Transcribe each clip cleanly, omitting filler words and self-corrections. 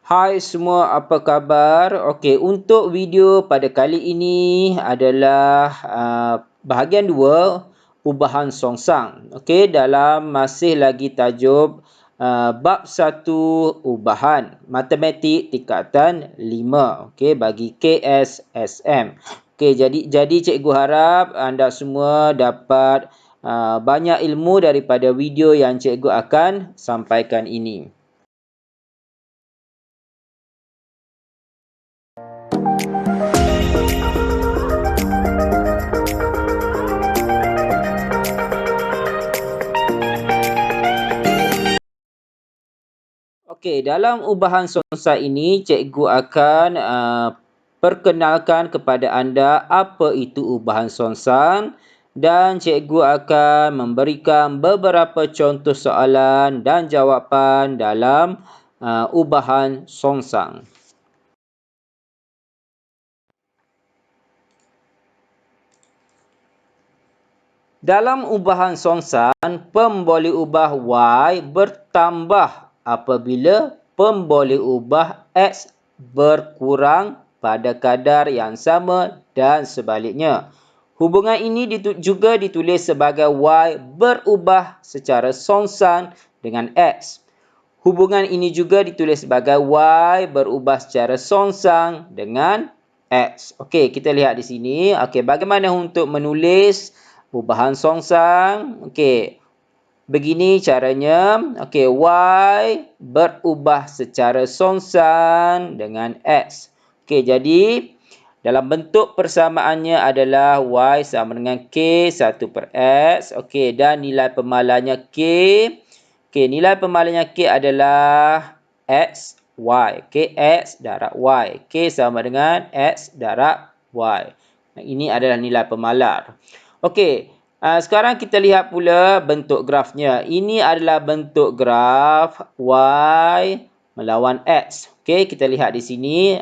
Hai semua, apa khabar? Okey, untuk video pada kali ini adalah bahagian 2 ubahan songsang. Okey, dalam masih lagi tajuk bab 1 ubahan matematik tingkatan 5. Okey, bagi KSSM. Okey, jadi cikgu harap anda semua dapat banyak ilmu daripada video yang cikgu akan sampaikan ini. Okey, dalam ubahan songsang ini, cikgu akan perkenalkan kepada anda apa itu ubahan songsang dan cikgu akan memberikan beberapa contoh soalan dan jawapan dalam ubahan songsang. Dalam ubahan songsang, pemboleh ubah Y bertambah apabila pemboleh ubah X berkurang pada kadar yang sama dan sebaliknya. Hubungan ini juga ditulis sebagai Y berubah secara songsang dengan X. Hubungan ini juga ditulis sebagai Y berubah secara songsang dengan X. Okey, kita lihat di sini. Okey, bagaimana untuk menulis ubahan songsang? Okey, begini caranya. Okey, Y berubah secara songsang dengan X. Okey, jadi dalam bentuk persamaannya adalah Y sama dengan K 1 per X. Okey, dan nilai pemalanya K. Okey, nilai pemalanya K adalah X, Y. K, X darab Y. K sama dengan X darab Y. Ini adalah nilai pemalar. Okey, sekarang kita lihat pula bentuk grafnya. Ini adalah bentuk graf Y melawan X. Okey, kita lihat di sini.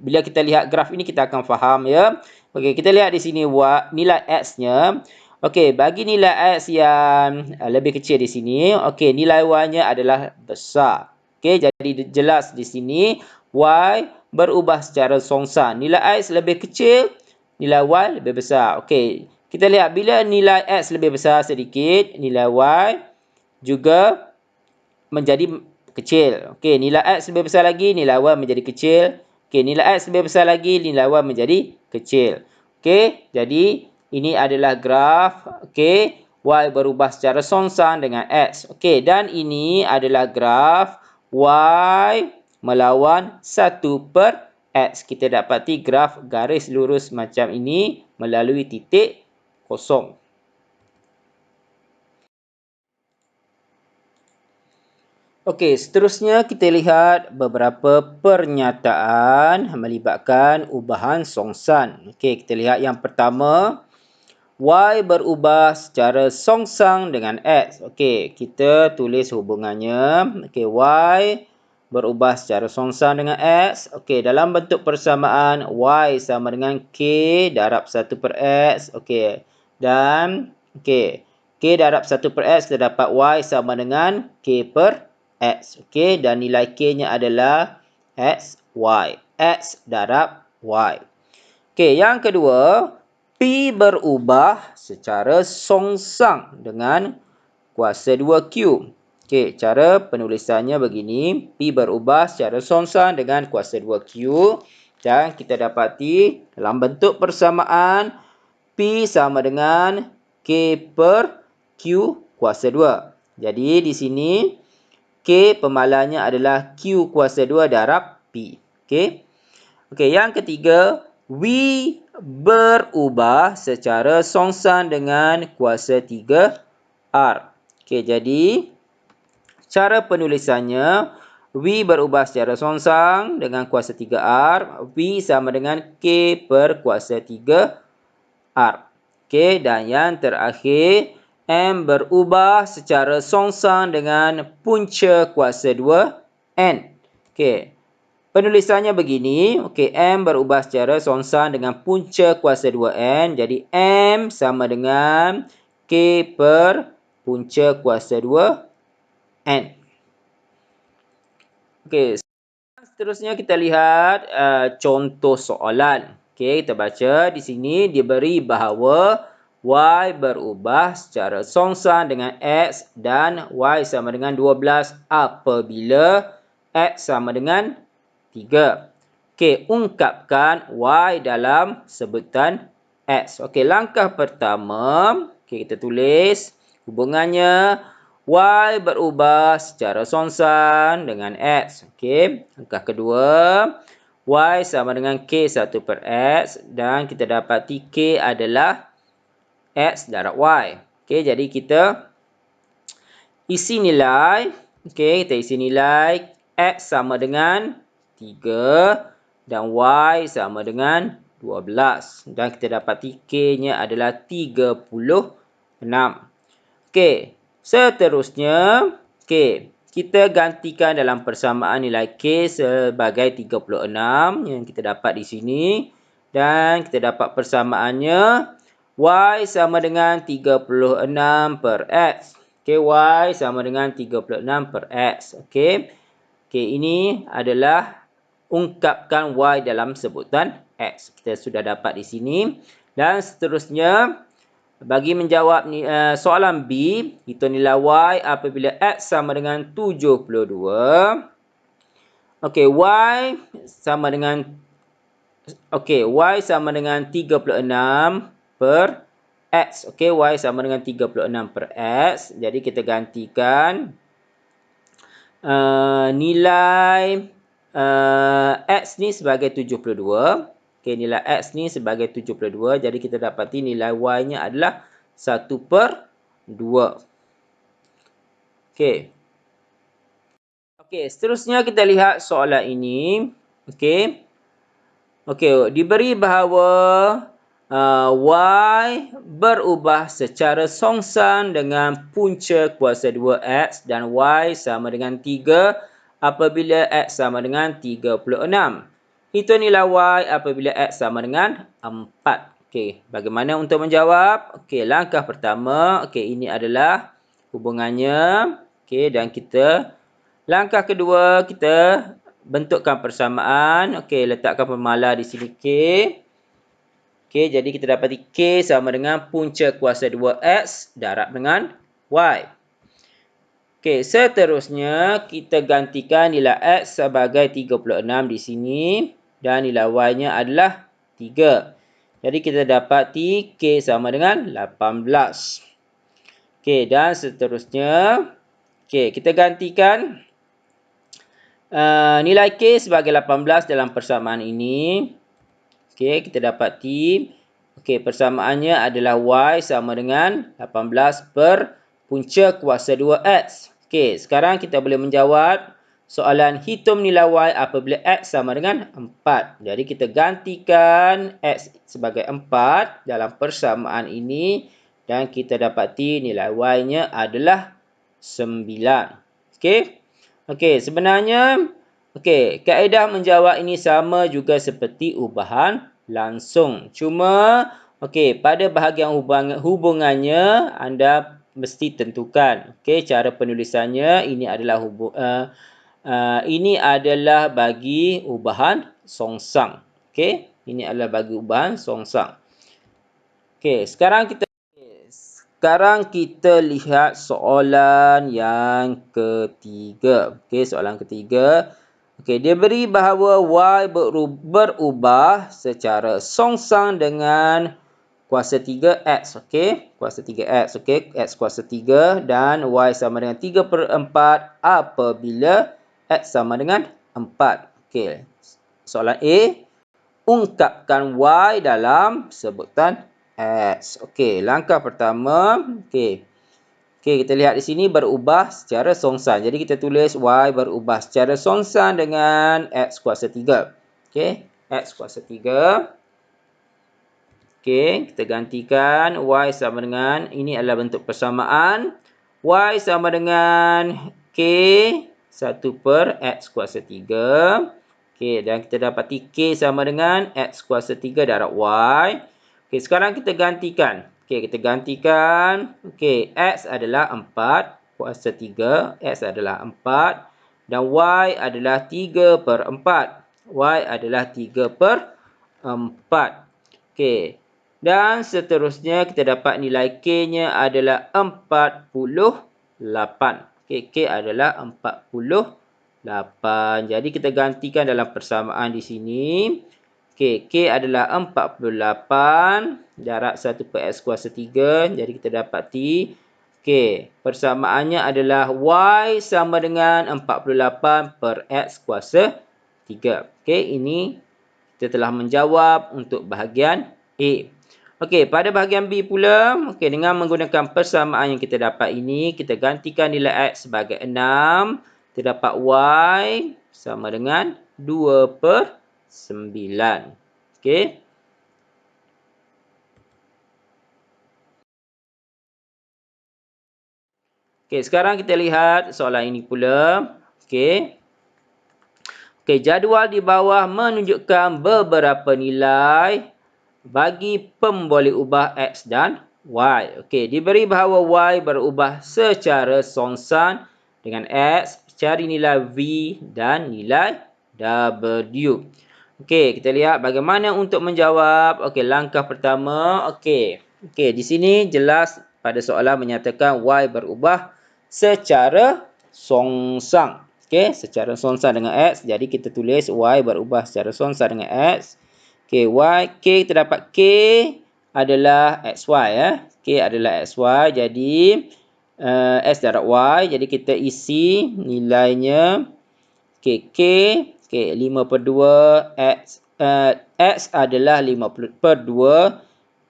Bila kita lihat graf ini, kita akan faham ya. Okey, kita lihat di sini nilai X-nya. Okey, bagi nilai X yang lebih kecil di sini, okey, nilai Y-nya adalah besar. Okey, jadi jelas di sini Y berubah secara songsang. Nilai X lebih kecil, nilai Y lebih besar. Okey, kita lihat bila nilai X lebih besar sedikit, nilai Y juga menjadi kecil. Okey, nilai X lebih besar lagi, nilai Y menjadi kecil. Okey, nilai X lebih besar lagi, nilai Y menjadi kecil. Okey, jadi ini adalah graf. Okey, Y berubah secara songsang dengan X. Okey, dan ini adalah graf Y melawan 1 per X. Kita dapati graf garis lurus macam ini melalui titik kosong. Okey, seterusnya kita lihat beberapa pernyataan melibatkan ubahan songsang. Okey, kita lihat yang pertama. Y berubah secara songsang dengan X. Okey, kita tulis hubungannya. Okey, Y berubah secara songsang dengan X. Okey, dalam bentuk persamaan, Y sama dengan K darab 1 per X. Okey, dan okey, K darab 1 per X, kita dapat Y sama dengan K per X. Okey, dan nilai K-nya adalah X, Y. X darab Y. Okey, yang kedua, P berubah secara songsang dengan kuasa 2Q. Okey, cara penulisannya begini. P berubah secara songsang dengan kuasa 2Q. Dan kita dapati dalam bentuk persamaan, P sama dengan K per Q kuasa 2. Jadi, di sini K pemalanya adalah Q kuasa 2 darab P. Okey. Okey, yang ketiga, V berubah secara songsang dengan kuasa 3R. Okey, jadi cara penulisannya, V berubah secara songsang dengan kuasa 3R. V sama dengan K per kuasa 3R. Okey, dan yang terakhir, M berubah secara songsang dengan punca kuasa 2N. Okey, penulisannya begini. Okey, M berubah secara songsang dengan punca kuasa 2N. Jadi, M sama dengan K per punca kuasa 2N. Okey, seterusnya kita lihat contoh soalan. Okey, kita baca di sini diberi bahawa y berubah secara songsan dengan x dan y sama dengan 12 apabila x sama dengan 3. Okey, ungkapkan y dalam sebutan x. Okey, langkah pertama, okey, kita tulis hubungannya y berubah secara songsan dengan x. Okey, langkah kedua, y sama dengan k1 per x dan kita dapati k adalah x darab y. Okey, jadi kita isi nilai. Okey, kita isi nilai x sama dengan 3 dan y sama dengan 12. Dan kita dapati k-nya adalah 36. Okey, seterusnya, okey, kita gantikan dalam persamaan nilai k sebagai 36 yang kita dapat di sini. Dan kita dapat persamaannya y sama dengan 36 per x. Okey, y sama dengan 36 per x. Okey, ini adalah ungkapkan y dalam sebutan x. Kita sudah dapat di sini. Dan seterusnya, bagi menjawab soalan B, hitung nilai y apabila x sama dengan 72. Okey, y sama dengan y sama dengan 36 per x. Okey, y sama dengan 36 per x. Jadi kita gantikan nilai x ni sebagai 72. Okey, nilai x ni sebagai 72. Jadi kita dapati nilai y-nya adalah 1 per 2. Okey. Okey, seterusnya kita lihat soalan ini. Okey. Okey, diberi bahawa y berubah secara songsan dengan punca kuasa 2x dan y sama dengan 3 apabila x sama dengan 36. Hitung nilai y apabila x sama dengan 4. Okey, bagaimana untuk menjawab? Okey, langkah pertama, okey, ini adalah hubungannya. Okey, dan langkah kedua, kita bentukkan persamaan. Okey, letakkan pemala di sini k. Okey, jadi kita dapati k sama dengan punca kuasa 2x darab dengan y. Okey, seterusnya kita gantikan nilai x sebagai 36 di sini dan nilai y-nya adalah 3. Jadi kita dapati k sama dengan 18. Okey, dan seterusnya, okey, kita gantikan nilai k sebagai 18 dalam persamaan ini. Okey, kita dapati persamaannya adalah y sama dengan 18 per punca kuasa 2x. Okey, sekarang kita boleh menjawab soalan hitung nilai y apabila x sama dengan 4. Jadi kita gantikan x sebagai 4 dalam persamaan ini dan kita dapati nilai y-nya adalah 9. Okey. Okey, sebenarnya kaedah menjawab ini sama juga seperti ubahan langsung. Cuma pada bahagian hubungannya anda mesti tentukan. Okey, cara penulisannya ini adalah bagi ubahan songsang. Okey, ini adalah bagi ubahan songsang. Okey, sekarang kita lihat soalan yang ketiga. Okey, soalan ketiga. Okey, dia beri bahawa y berubah secara songsang dengan kuasa 3x. Okey, kuasa 3x. Okey, x kuasa 3 dan y sama dengan 3 per 4 apabila x sama dengan 4. Okey, soalan A. Ungkapkan y dalam sebutan x. Okey, langkah pertama. Okey, kita lihat di sini berubah secara songsan. Jadi kita tulis y berubah secara songsan dengan x kuasa 3. Okey, x kuasa 3. Okey, kita gantikan y sama dengan, ini adalah bentuk persamaan. Y sama dengan k 1 per x kuasa 3. Okey, dan kita dapati k sama dengan x kuasa 3 darab y. Okey, sekarang kita gantikan. Okey, kita gantikan. Okey, x adalah 4 kuasa 3. X adalah 4. Dan Y adalah 3/4. Y adalah 3/4. Okey. Dan seterusnya kita dapat nilai K-nya adalah 48. Okey, K adalah 48. Jadi kita gantikan dalam persamaan di sini. Okey, K adalah 48 darab 1/x kuasa 3. Jadi kita dapati okey, persamaannya adalah Y sama dengan 48/x kuasa 3. Okey, ini kita telah menjawab untuk bahagian A. Okey, pada bahagian B pula, okey, dengan menggunakan persamaan yang kita dapat ini, kita gantikan nilai X sebagai 6. Kita dapat Y sama dengan 2/9. Okey. Okey, sekarang kita lihat soalan ini pula. Okey. Okey, jadual di bawah menunjukkan beberapa nilai bagi pemboleh ubah X dan Y. Okey, diberi bahawa Y berubah secara songsan dengan X, cari nilai V dan nilai W. Okey, kita lihat bagaimana untuk menjawab. Okey, langkah pertama. Okey, di sini jelas pada soalan menyatakan Y berubah secara songsang. Okey, secara songsang dengan X. Jadi kita tulis Y berubah secara songsang dengan X. Okey, K kita dapat K adalah XY ya. K adalah XY. Jadi X darab Y. Jadi kita isi nilainya. Okey, K 5/2 X adalah 5/2.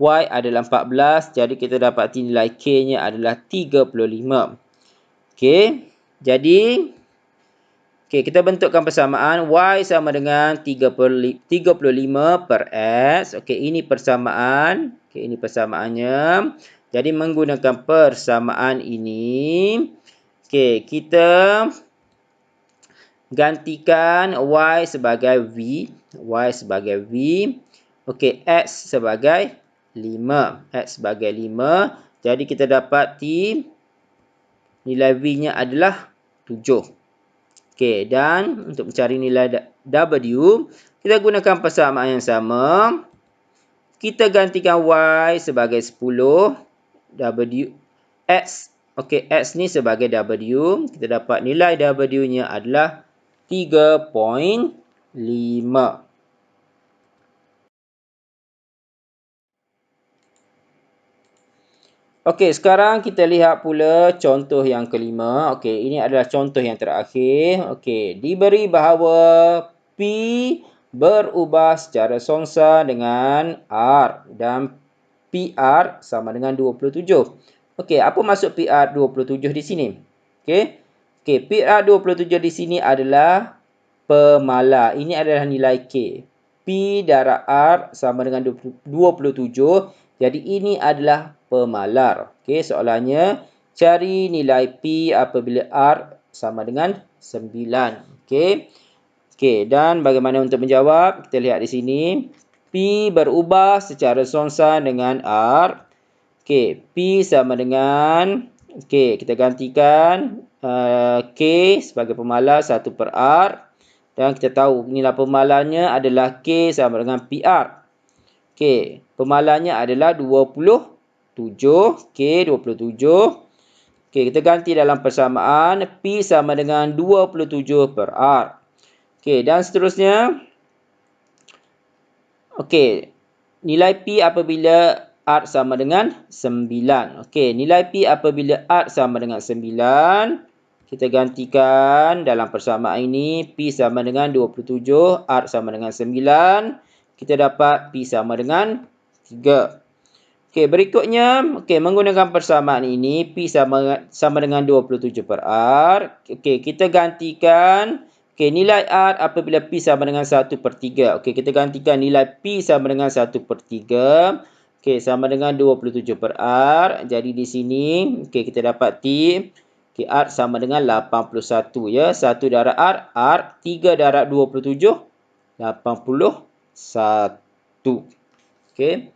Y adalah 14. Jadi kita dapati nilai K-nya adalah 35. Okey, jadi kita bentukkan persamaan. Y sama dengan 35 per X. Okey, ini persamaan. Okey, ini persamaannya. Jadi menggunakan persamaan ini, okey, kita gantikan Y sebagai V. Y sebagai V. Okey, X sebagai 5. X sebagai 5. Jadi kita dapati nilai V-nya adalah 7. Okey, dan untuk mencari nilai W, kita gunakan persamaan yang sama. Kita gantikan Y sebagai 10. W, X. Okey, X ni sebagai W. Kita dapat nilai W-nya adalah 3.5. Okey, sekarang kita lihat pula contoh yang kelima. Okey, ini adalah contoh yang terakhir. Okey, diberi bahawa P berubah secara songsa dengan R dan PR sama dengan 27. Okey, apa maksud PR 27 di sini? Okey. Okey, PR 27 di sini adalah pemalar. Ini adalah nilai K. P darab R sama dengan 27. Jadi ini adalah pemalar. Okey, soalannya cari nilai P apabila R sama dengan 9. Okey. Okey, dan bagaimana untuk menjawab? Kita lihat di sini. P berubah secara songsan dengan R. Okey, P sama dengan, okey, kita gantikan K sebagai pemalar 1 per R. Dan kita tahu nilai pemalarnya adalah K sama dengan PR. Okey, pemalarnya adalah 27. K 27. Okey, kita ganti dalam persamaan. P sama dengan 27 per R. Okey, dan seterusnya. Okey, nilai P apabila R sama dengan 9. Okey, nilai P apabila R sama dengan 9. Kita gantikan dalam persamaan ini. P sama dengan 27. R sama dengan 9. Kita dapat P sama dengan 3. Okey, berikutnya, okey, menggunakan persamaan ini, P sama dengan 27 per R. Okey, kita gantikan, okey, nilai R apabila P sama dengan 1/3. Okey, kita gantikan nilai P sama dengan 1/3. Okey, sama dengan 27 per R. Jadi di sini, okey, kita dapati, okey, R sama dengan 81 ya. 1 darab R, R. 3 darab 27, 81. Okey.